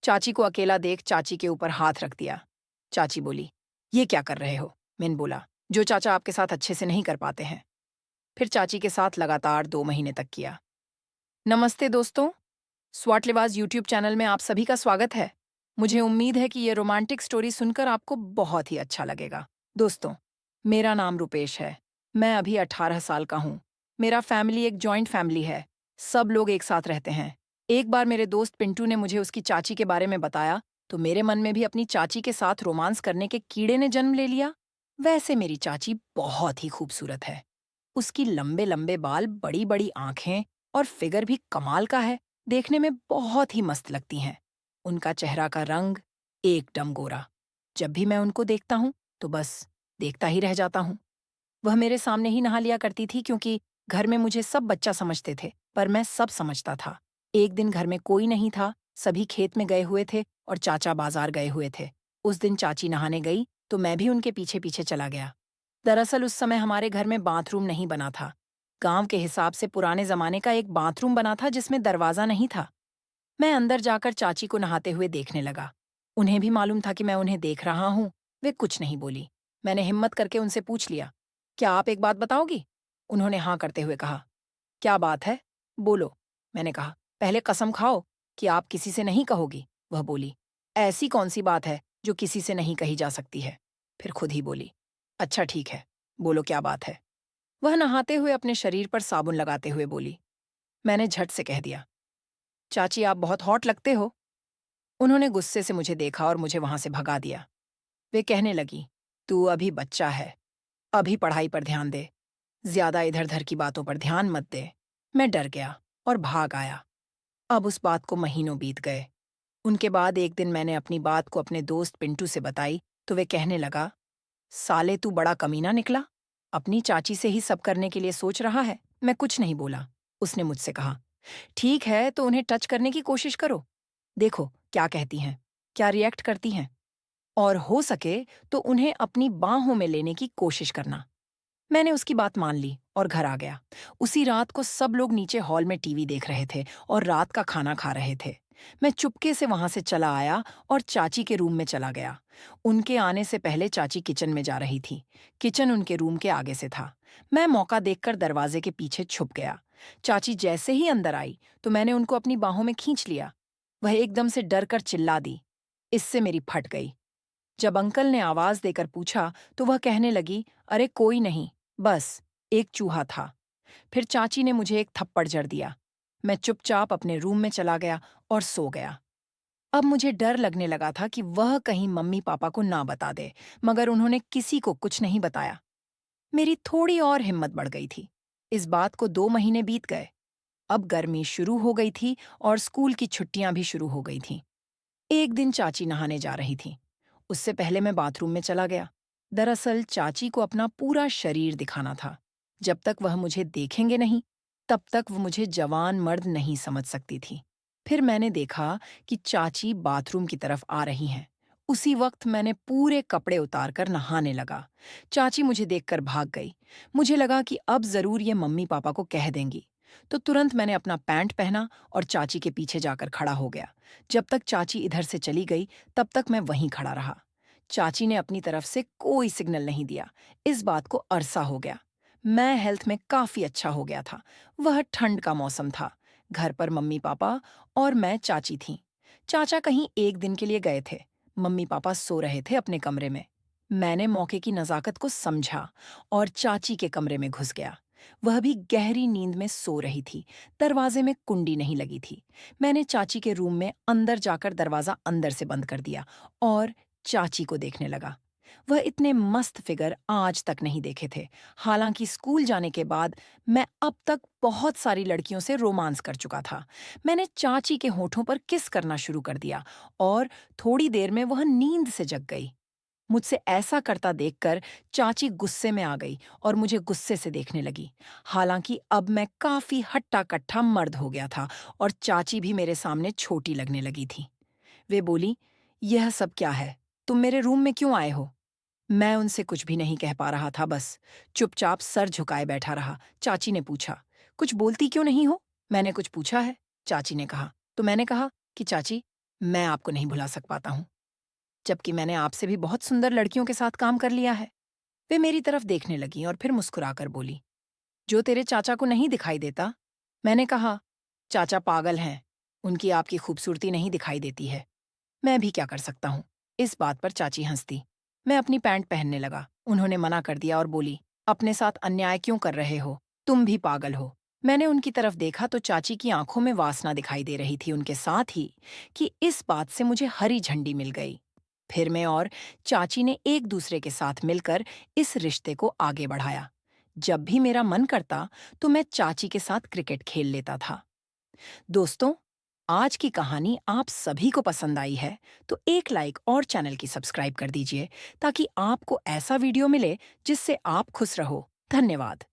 चाची को अकेला देख चाची के ऊपर हाथ रख दिया। चाची बोली, ये क्या कर रहे हो? मैंने बोला, जो चाचा आपके साथ अच्छे से नहीं कर पाते हैं। फिर चाची के साथ लगातार 2 महीने तक किया। नमस्ते दोस्तों, स्वाट लिवाज यूट्यूब चैनल में आप सभी का स्वागत है। मुझे उम्मीद है कि ये रोमांटिक स्टोरी सुनकर आपको बहुत ही अच्छा लगेगा। दोस्तों, मेरा नाम रुपेश है। मैं अभी 18 साल का हूँ। मेरा फैमिली एक जॉइंट फैमिली है। सब लोग एक साथ रहते हैं। एक बार मेरे दोस्त पिंटू ने मुझे उसकी चाची के बारे में बताया, तो मेरे मन में भी अपनी चाची के साथ रोमांस करने के कीड़े ने जन्म ले लिया। वैसे मेरी चाची बहुत ही खूबसूरत है। उसकी लंबे लंबे बाल, बड़ी बड़ी आंखें और फिगर भी कमाल का है। देखने में बहुत ही मस्त लगती हैं। उनका चेहरा का रंग एकदम गोरा। जब भी मैं उनको देखता हूँ तो बस देखता ही रह जाता हूँ। वह मेरे सामने ही नहा लिया करती थी क्योंकि घर में मुझे सब बच्चा समझते थे, पर मैं सब समझता था। एक दिन घर में कोई नहीं था, सभी खेत में गए हुए थे और चाचा बाजार गए हुए थे। उस दिन चाची नहाने गई तो मैं भी उनके पीछे पीछे चला गया। दरअसल उस समय हमारे घर में बाथरूम नहीं बना था। गांव के हिसाब से पुराने जमाने का एक बाथरूम बना था जिसमें दरवाजा नहीं था। मैं अंदर जाकर चाची को नहाते हुए देखने लगा। उन्हें भी मालूम था कि मैं उन्हें देख रहा हूँ। वे कुछ नहीं बोली। मैंने हिम्मत करके उनसे पूछ लिया, क्या आप एक बात बताओगी? उन्होंने हाँ करते हुए कहा, क्या बात है? बोलो। मैंने कहा, पहले कसम खाओ कि आप किसी से नहीं कहोगी। वह बोली, ऐसी कौन सी बात है जो किसी से नहीं कही जा सकती है? फिर खुद ही बोली, अच्छा ठीक है, बोलो क्या बात है। वह नहाते हुए अपने शरीर पर साबुन लगाते हुए बोली। मैंने झट से कह दिया, चाची आप बहुत हॉट लगते हो। उन्होंने गुस्से से मुझे देखा और मुझे वहां से भगा दिया। वे कहने लगी, तू अभी बच्चा है, अभी पढ़ाई पर ध्यान दे, ज्यादा इधर-उधर की बातों पर ध्यान मत दे। मैं डर गया और भाग आया। अब उस बात को महीनों बीत गए। उनके बाद एक दिन मैंने अपनी बात को अपने दोस्त पिंटू से बताई तो वे कहने लगा, साले तू बड़ा कमीना निकला, अपनी चाची से ही सब करने के लिए सोच रहा है। मैं कुछ नहीं बोला। उसने मुझसे कहा, ठीक है तो उन्हें टच करने की कोशिश करो, देखो क्या कहती हैं, क्या रिएक्ट करती हैं, और हो सके तो उन्हें अपनी बाहों में लेने की कोशिश करना। मैंने उसकी बात मान ली और घर आ गया। उसी रात को सब लोग नीचे हॉल में टीवी देख रहे थे और रात का खाना खा रहे थे। मैं चुपके से वहां से चला आया और चाची के रूम में चला गया। उनके आने से पहले चाची किचन में जा रही थी। किचन उनके रूम के आगे से था। मैं मौका देखकर दरवाजे के पीछे छुप गया। चाची जैसे ही अंदर आई तो मैंने उनको अपनी बाहों में खींच लिया। वह एकदम से डर कर चिल्ला दी। इससे मेरी फट गई। जब अंकल ने आवाज देकर पूछा तो वह कहने लगी, अरे कोई नहीं, बस एक चूहा था। फिर चाची ने मुझे एक थप्पड़ जड़ दिया। मैं चुपचाप अपने रूम में चला गया और सो गया। अब मुझे डर लगने लगा था कि वह कहीं मम्मी पापा को ना बता दे, मगर उन्होंने किसी को कुछ नहीं बताया। मेरी थोड़ी और हिम्मत बढ़ गई थी। इस बात को 2 महीने बीत गए। अब गर्मी शुरू हो गई थी और स्कूल की छुट्टियां भी शुरू हो गई थीं। एक दिन चाची नहाने जा रही थी। उससे पहले मैं बाथरूम में चला गया। दरअसल चाची को अपना पूरा शरीर दिखाना था। जब तक वह मुझे देखेंगे नहीं, तब तक वो मुझे जवान मर्द नहीं समझ सकती थी। फिर मैंने देखा कि चाची बाथरूम की तरफ आ रही हैं। उसी वक्त मैंने पूरे कपड़े उतारकर नहाने लगा। चाची मुझे देखकर भाग गई। मुझे लगा कि अब जरूर ये मम्मी पापा को कह देंगी। तो तुरंत मैंने अपना पैंट पहना और चाची के पीछे जाकर खड़ा हो गया। जब तक चाची इधर से चली गई, तब तक मैं वहीं खड़ा रहा। चाची ने अपनी तरफ से कोई सिग्नल नहीं दिया। इस बात को अरसा हो गया। मैं हेल्थ में काफी अच्छा हो गया था। वह ठंड का मौसम था। घर पर मम्मी पापा और मैं चाची थीं। चाचा कहीं एक दिन के लिए गए थे। मम्मी पापा सो रहे थे अपने कमरे में। मैंने मौके की नजाकत को समझा और चाची के कमरे में घुस गया। वह भी गहरी नींद में सो रही थी। दरवाजे में कुंडी नहीं लगी थी। मैंने चाची के रूम में अंदर जाकर दरवाजा अंदर से बंद कर दिया और चाची को देखने लगा। वह इतने मस्त फिगर आज तक नहीं देखे थे। हालांकि स्कूल जाने के बाद मैं अब तक बहुत सारी लड़कियों से रोमांस कर चुका था। मैंने चाची के होठों पर किस करना शुरू कर दिया और थोड़ी देर में वह नींद से जग गई। मुझसे ऐसा करता देखकर चाची गुस्से में आ गई और मुझे गुस्से से देखने लगी। हालांकि अब मैं काफी हट्टा-कट्टा मर्द हो गया था और चाची भी मेरे सामने छोटी लगने लगी थी। वे बोली, यह सब क्या है? तुम मेरे रूम में क्यों आए हो? मैं उनसे कुछ भी नहीं कह पा रहा था, बस चुपचाप सर झुकाए बैठा रहा। चाची ने पूछा, कुछ बोलती क्यों नहीं हो? मैंने कुछ पूछा है? चाची ने कहा। तो मैंने कहा कि चाची, मैं आपको नहीं भुला सक पाता हूँ, जबकि मैंने आपसे भी बहुत सुंदर लड़कियों के साथ काम कर लिया है। वे मेरी तरफ देखने लगी और फिर मुस्कुराकर बोली, जो तेरे चाचा को नहीं दिखाई देता। मैंने कहा, चाचा पागल हैं, उनकी आपकी खूबसूरती नहीं दिखाई देती है। मैं भी क्या कर सकता हूँ। इस बात पर चाची हंसती। मैं अपनी पैंट पहनने लगा। उन्होंने मना कर दिया और बोली, अपने साथ अन्याय क्यों कर रहे हो, तुम भी पागल हो। मैंने उनकी तरफ देखा तो चाची की आंखों में वासना दिखाई दे रही थी, उनके साथ ही कि इस बात से मुझे हरी झंडी मिल गई। फिर मैं और चाची ने एक दूसरे के साथ मिलकर इस रिश्ते को आगे बढ़ाया। जब भी मेरा मन करता तो मैं चाची के साथ क्रिकेट खेल लेता था। दोस्तों, आज की कहानी आप सभी को पसंद आई है तो एक लाइक और चैनल की सब्सक्राइब कर दीजिए ताकि आपको ऐसा वीडियो मिले जिससे आप खुश रहो। धन्यवाद।